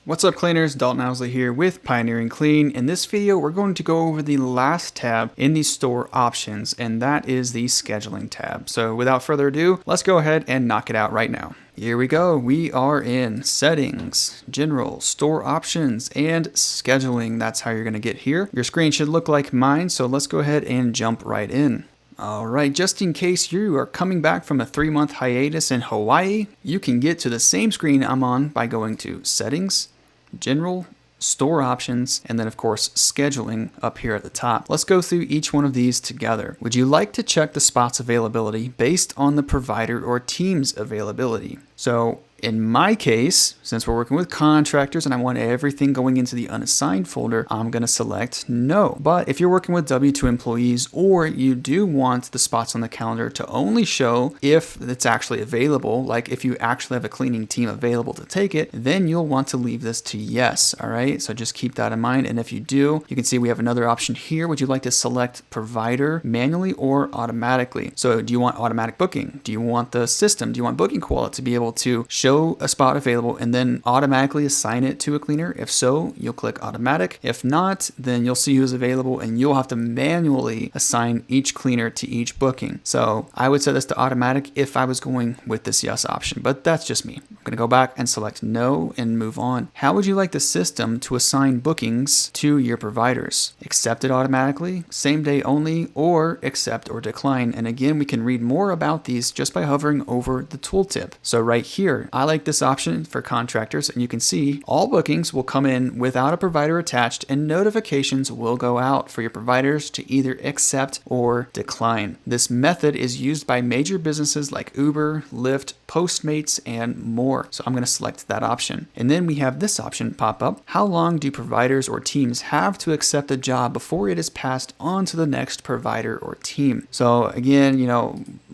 What's up, cleaners? Dalton Owsley here with Pioneering Clean. In this video, we're going to go over the last tab in the store options, and that is the scheduling tab. So without further ado, let's go ahead and knock it out right now. Here we go. We are in Settings, General, Store Options, and Scheduling. That's how you're going to get here. Your screen should look like mine, so let's go ahead and jump right in. Alright, just in case you are coming back from a 3-month hiatus in Hawaii, you can get to the same screen I'm on by going to Settings, General, Store Options, and then of course Scheduling up here at the top. Let's go through each one of these together. Would you like to check the spot's availability based on the provider or team's availability? So in my case, since we're working with contractors and I want everything going into the unassigned folder, I'm going to select no. But if you're working with W-2 employees, or you do want the spots on the calendar to only show if it's actually available, like if you actually have a cleaning team available to take it, then you'll want to leave this to yes. All right, so just keep that in mind. And if you do, you can see we have another option here. Would you like to select provider manually or automatically? So do you want automatic booking? Do you want the system? Do you want Booking Quality to be able to show a spot available and then automatically assign it to a cleaner? If so, you'll click automatic. If not, then you'll see who's available and you'll have to manually assign each cleaner to each booking. So I would set this to automatic if I was going with this yes option, but that's just me. I'm going to go back and select no and move on. How would you like the system to assign bookings to your providers? Accept it automatically, same day only, or accept or decline. And again, we can read more about these just by hovering over the tooltip. So right here, I like this option for contractors, and you can see all bookings will come in without a provider attached and notifications will go out for your providers to either accept or decline. This method is used by major businesses like Uber, Lyft, Postmates, and more. So I'm going to select that option. And then we have this option pop up. How long do providers or teams have to accept a job before it is passed on to the next provider or team? So again,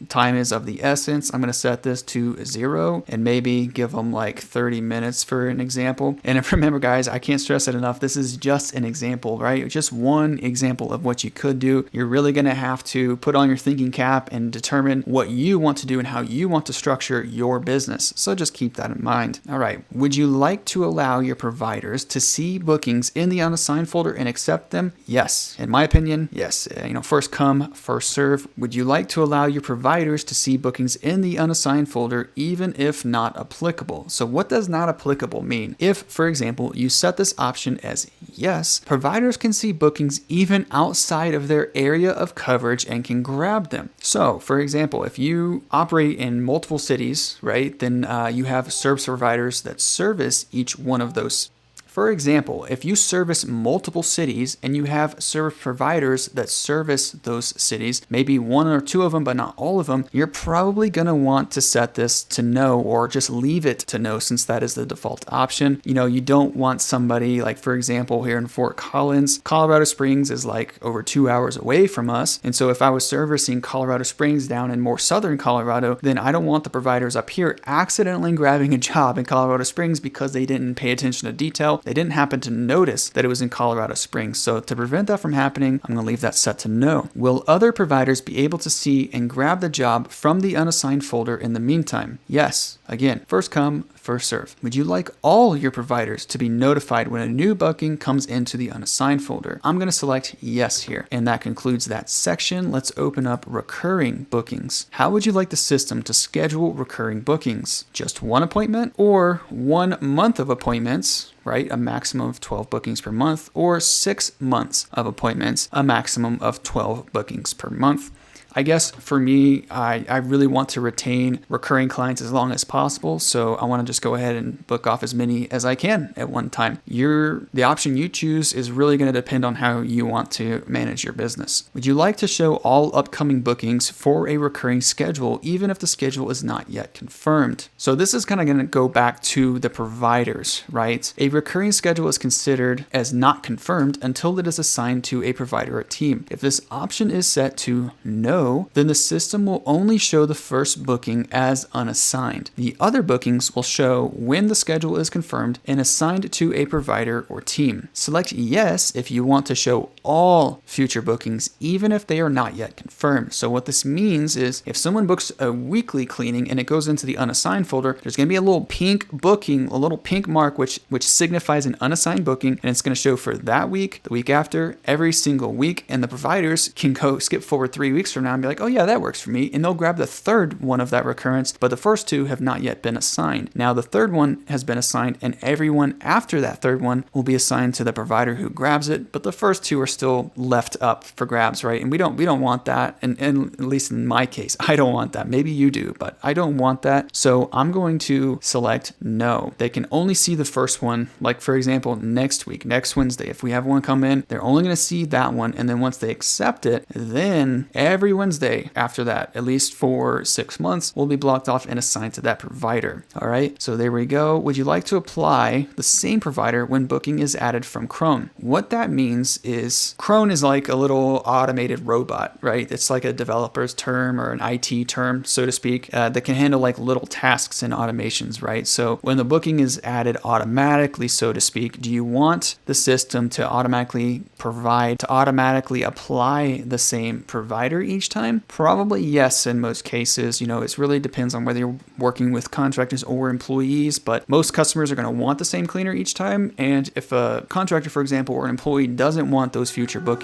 time is of the essence. I'm going to set this to 0 and maybe give them like 30 minutes for an example. And if remember, guys, I can't stress it enough. This is just an example, right? Just one example of what you could do. You're really going to have to put on your thinking cap and determine what you want to do and how you want to structure your business. So just keep that in mind. All right. Would you like to allow your providers to see bookings in the unassigned folder and accept them? Yes. In my opinion, yes. First come, first serve. Would you like to allow your providers to see bookings in the unassigned folder even if not applicable? So what does not applicable mean? If, for example, you set this option as yes, providers can see bookings even outside of their area of coverage and can grab them. So, for example, if you operate in multiple cities, right, then you have service providers that service each one of those. For example, if you service multiple cities and you have service providers that service those cities, maybe one or two of them, but not all of them, you're probably going to want to set this to no or just leave it to no since that is the default option. You don't want somebody like, for example, here in Fort Collins, Colorado Springs is like over 2 hours away from us. And so if I was servicing Colorado Springs down in more southern Colorado, then I don't want the providers up here accidentally grabbing a job in Colorado Springs because they didn't pay attention to detail. They didn't happen to notice that it was in Colorado Springs. So to prevent that from happening, I'm going to leave that set to no. Will other providers be able to see and grab the job from the unassigned folder in the meantime? Yes. Again, first come, first serve. Would you like all your providers to be notified when a new booking comes into the unassigned folder? I'm going to select yes here. And that concludes that section. Let's open up recurring bookings. How would you like the system to schedule recurring bookings? Just one appointment or 1 month of appointments, right? A maximum of 12 bookings per month, or 6 months of appointments, a maximum of 12 bookings per month. I guess for me, I really want to retain recurring clients as long as possible. So I want to just go ahead and book off as many as I can at one time. The option you choose is really going to depend on how you want to manage your business. Would you like to show all upcoming bookings for a recurring schedule, even if the schedule is not yet confirmed? So this is kind of going to go back to the providers, right? A recurring schedule is considered as not confirmed until it is assigned to a provider or team. If this option is set to no, then the system will only show the first booking as unassigned. The other bookings will show show when the schedule is confirmed and assigned to a provider or team. Select yes if you want to show all future bookings, even if they are not yet confirmed. So what this means is if someone books a weekly cleaning and it goes into the unassigned folder, there's going to be a little pink booking, a little pink mark, which signifies an unassigned booking, and it's going to show for that week, the week after, every single week, and the providers can go skip forward 3 weeks from now and be like, oh yeah, that works for me, and they'll grab the third one of that recurrence, but the first two have not yet been assigned. Now the third one has been assigned, and everyone after that third one will be assigned to the provider who grabs it, but the first two are still left up for grabs, right? And we don't want that, and at least in my case, I don't want that. Maybe you do, but I don't want that. So I'm going to select no. They can only see the first one, like for example, next week, next Wednesday, if we have one come in, they're only going to see that one, and then once they accept it, then every Wednesday after that, at least for 6 months, will be blocked off and assigned to that provider. All right, so there we go. Would you like to apply the same provider when booking is added from Chrome? What that means is Chrome is like a little automated robot, right? It's like a developer's term or an IT term, so to speak, that can handle like little tasks and automations, right? So when the booking is added automatically, so to speak, do you want the system to automatically apply the same provider each time? Probably yes in most cases. It really depends on whether you're working with contractors or employees, but most customers are going to want the same cleaner each time. And if a contractor, for example, or an employee doesn't want those future bookings,